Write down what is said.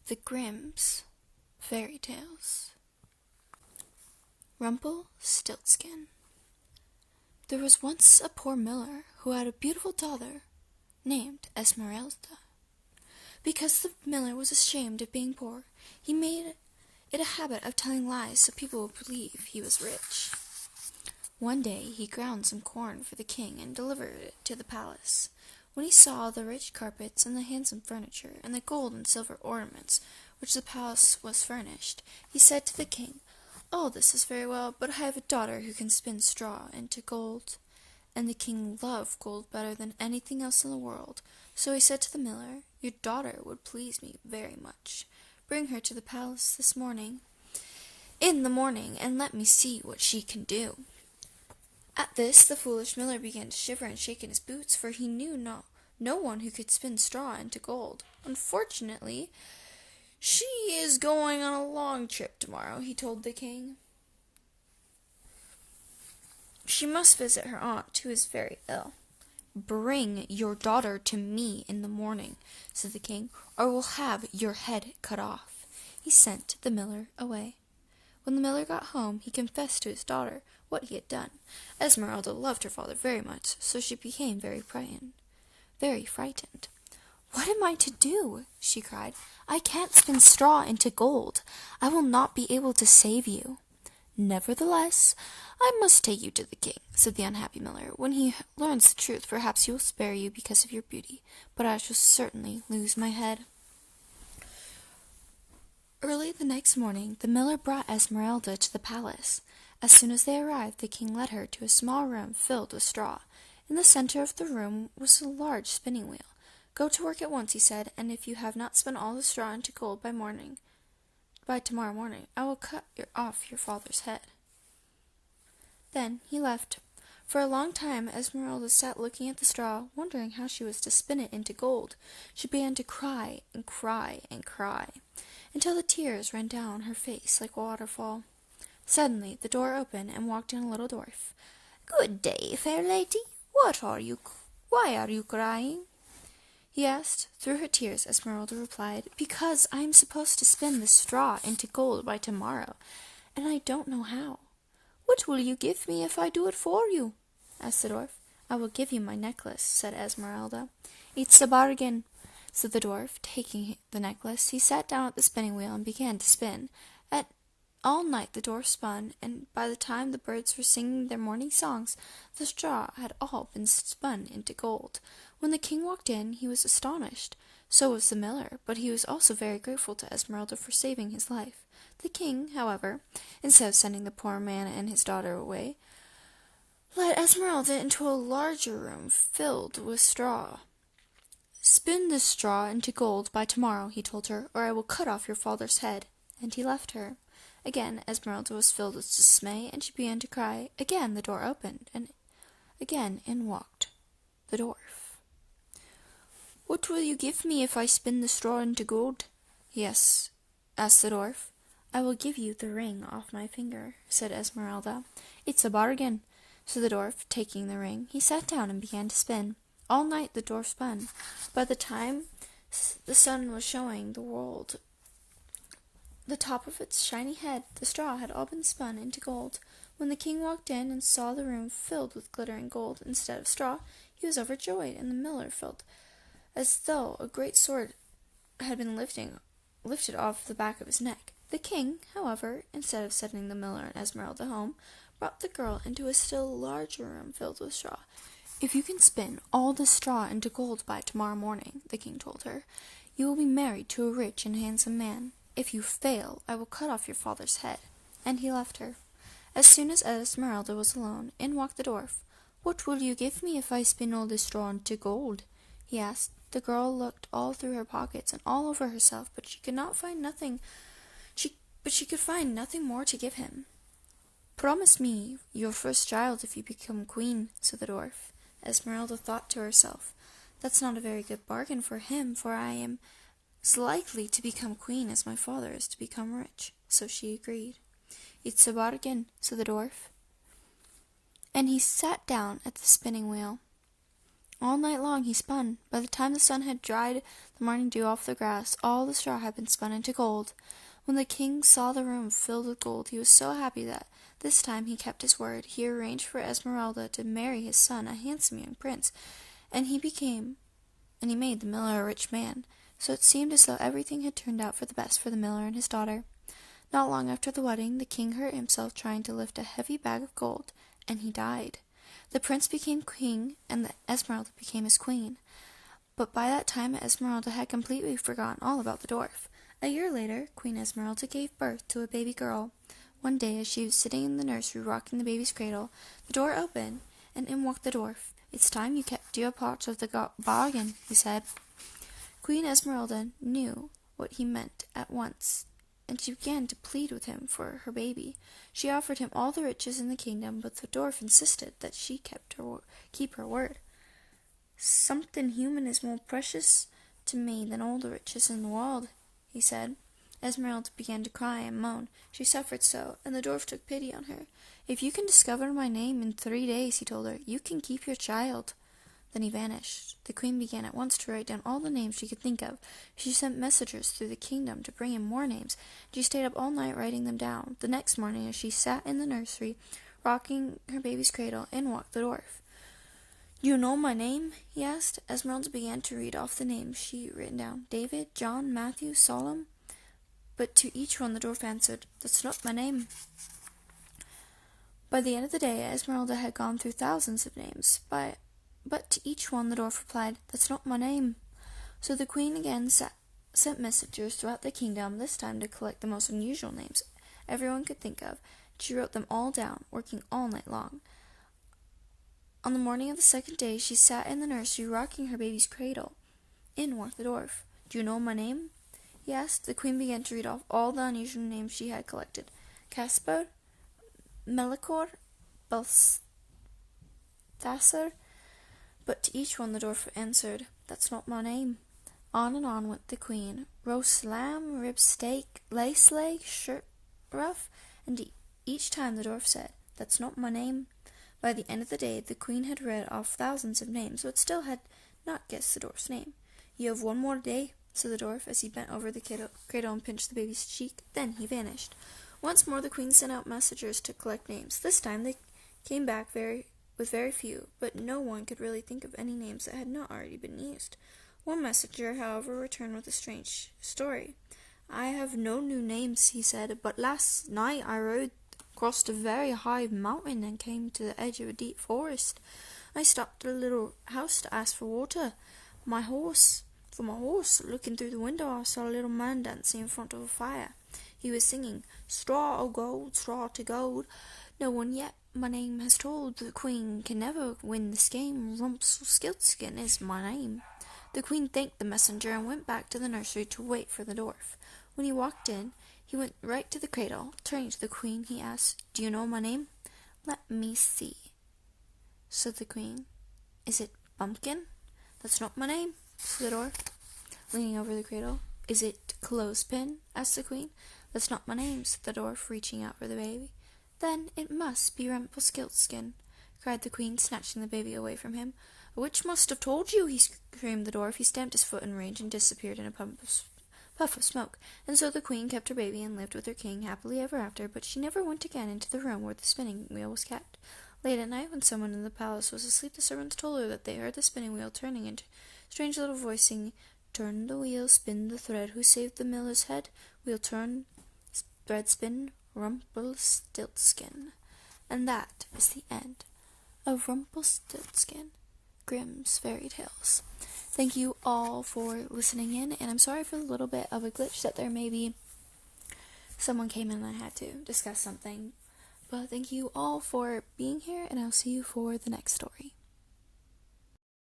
The Grimm's Fairy Tales. Rumpelstiltskin. There was once a poor miller who had a beautiful daughter named Esmeralda. Because the miller was ashamed of being poor, he made it a habit of telling lies so people would believe he was rich. One day he ground some corn for the king and delivered it to the palace. When he saw the rich carpets and the handsome furniture and the gold and silver ornaments which the palace was furnished, he said to the king, "All this is very well, but I have a daughter who can spin straw into gold." And the king loved gold better than anything else in the world, so he said to the miller, "Your daughter would please me very much. Bring her to the palace in the morning, and let me see what she can do." At this the foolish miller began to shiver and shake in his boots, for he knew no one who could spin straw into gold. "Unfortunately, she is going on a long trip tomorrow," he told the king. "She must visit her aunt, who is very ill." "Bring your daughter to me in the morning," said the king, "or I will have your head cut off." He sent the miller away. When the miller got home, he confessed to his daughter what he had done. Esmeralda loved her father very much, so she became very frightened. "What am I to do?" she cried. "I can't spin straw into gold. I will not be able to save you." "Nevertheless, I must take you to the king," said the unhappy miller. "When he learns the truth, perhaps he will spare you because of your beauty, but I shall certainly lose my head." Early the next morning the miller brought Esmeralda to the palace. As soon as they arrived, the king led her to a small room filled with straw. In the center of the room was a large spinning wheel. "Go to work at once," he said, "and if you have not spun all the straw into gold by tomorrow morning, I will cut off your father's head." Then he left. For a long time Esmeralda sat looking at the straw, wondering how she was to spin it into gold. She began to cry and cry and cry, until the tears ran down her face like a waterfall. Suddenly the door opened, and walked in a little dwarf. "Good day, fair lady. Why are you crying?" he asked. Through her tears Esmeralda replied, "Because I am supposed to spin the straw into gold by tomorrow, and I don't know how." "What will you give me if I do it for you?" asked the dwarf. "I will give you my necklace," said Esmeralda. "It's a bargain," said the dwarf, taking the necklace. He sat down at the spinning wheel and began to spin. All night the dwarf spun, and by the time the birds were singing their morning songs, the straw had all been spun into gold. When the king walked in, he was astonished. So was the miller, but he was also very grateful to Esmeralda for saving his life. The king, however, instead of sending the poor man and his daughter away, led Esmeralda into a larger room filled with straw. "Spin this straw into gold by tomorrow," he told her, "or I will cut off your father's head." And he left her. Again Esmeralda was filled with dismay, and she began to cry. Again the door opened, and again in walked the dwarf. "What will you give me if I spin the straw into gold?" asked the dwarf. "I will give you the ring off my finger," said Esmeralda. "It's a bargain," said the dwarf, taking the ring. He sat down and began to spin. All night the dwarf spun. By the time the sun was showing the top of its shiny head, the straw had all been spun into gold. When the king walked in and saw the room filled with glittering gold instead of straw, he was overjoyed, and the miller felt as though a great sword had been lifted off the back of his neck. The king, however, instead of sending the miller and Esmeralda home, brought the girl into a still larger room filled with straw. "If you can spin all the straw into gold by tomorrow morning," the king told her, "you will be married to a rich and handsome man. If you fail, I will cut off your father's head." And he left her. As soon as Esmeralda was alone, in walked the dwarf. "What will you give me if I spin all the straw into gold?" he asked. The girl looked all through her pockets and all over herself, but she could find nothing more to give him. "Promise me your first child if you become queen," said the dwarf. Esmeralda thought to herself, "That's not a very good bargain for him, for I am as likely to become queen as my father is to become rich." So she agreed. "It's a bargain," said the dwarf, and he sat down at the spinning wheel. All night long he spun. By the time the sun had dried the morning dew off the grass, all the straw had been spun into gold. When the king saw the room filled with gold, he was so happy that this time he kept his word. He arranged for Esmeralda to marry his son, a handsome young prince, and he made the miller a rich man. So it seemed as though everything had turned out for the best for the miller and his daughter. Not long after the wedding, the king hurt himself trying to lift a heavy bag of gold, and he died. The prince became king, and the Esmeralda became his queen. But by that time Esmeralda had completely forgotten all about the dwarf. A year later, Queen Esmeralda gave birth to a baby girl. One day, as she was sitting in the nursery rocking the baby's cradle, the door opened, and in walked the dwarf. "It's time you kept your part of the bargain," he said. Queen Esmeralda knew what he meant at once, and she began to plead with him for her baby. She offered him all the riches in the kingdom, but the dwarf insisted that she keep her word. "Something human is more precious to me than all the riches in the world," he said. Esmeralda began to cry and moan. She suffered so, and the dwarf took pity on her. "If you can discover my name in 3 days," he told her, "you can keep your child." Then he vanished. The queen began at once to write down all the names she could think of. She sent messengers through the kingdom to bring him more names. She stayed up all night writing them down. The next morning, as she sat in the nursery, rocking her baby's cradle, in walked the dwarf. "You know my name?" he asked. Esmeralda began to read off the names she had written down. David, John, Matthew, Solomon. But to each one the dwarf answered, "That's not my name." By the end of the day, Esmeralda had gone through thousands of names, but to each one the dwarf replied, "That's not my name." So the queen again sent messengers throughout the kingdom, this time to collect the most unusual names everyone could think of. She wrote them all down, working all night long. On the morning of the second day, she sat in the nursery rocking her baby's cradle. In walked the dwarf. "Do you know my name?" he asked. The queen began to read off all the unusual names she had collected. Caspar, Melicor, Balthasar. But to each one the dwarf answered, "That's not my name." On went the queen. Roast lamb, rib steak, lace leg, shirt ruff, and each time the dwarf said, "That's not my name." By the end of the day, the queen had read off thousands of names, but still had not guessed the dwarf's name. "You have one more day," said the dwarf, as he bent over the cradle and pinched the baby's cheek. Then he vanished. Once more the queen sent out messengers to collect names. This time they came back with very few, but no one could really think of any names that had not already been used. One messenger, however, returned with a strange story. "I have no new names," he said, "but last night I rode across a very high mountain and came to the edge of a deep forest. I stopped at a little house to ask for water. My horse, looking through the window, I saw a little man dancing in front of a fire. He was singing, 'Straw o' gold, straw to gold. No one yet my name has told. The queen can never win this game. Rumpelstiltskin is my name.'" The queen thanked the messenger and went back to the nursery to wait for the dwarf. When he walked in, he went right to the cradle. Turning to the queen, he asked, "Do you know my name?" "Let me see," said the queen. "Is it Bumpkin?" "That's not my name," said the dwarf, leaning over the cradle. "Is it Clothespin?" asked the queen. "That's not my name," said the dwarf, reaching out for the baby. "Then it must be Rumpelstiltskin," cried the queen, snatching the baby away from him. "A witch must have told you," screamed the dwarf. He stamped his foot in rage and disappeared in a puff of smoke. And so the queen kept her baby and lived with her king happily ever after, but she never went again into the room where the spinning wheel was kept. Late at night, when someone in the palace was asleep, the servants told her that they heard the spinning wheel turning, and a strange little voice singing, "Turn the wheel, spin the thread, who saved the miller's head? Wheel turn, thread spin, Rumpelstiltskin." And that is the end of Rumpelstiltskin, Grimm's fairy tales. Thank you all for listening in, and I'm sorry for the little bit of a glitch that there may be. Someone came in and I had to discuss something. But thank you all for being here, and I'll see you for the next story.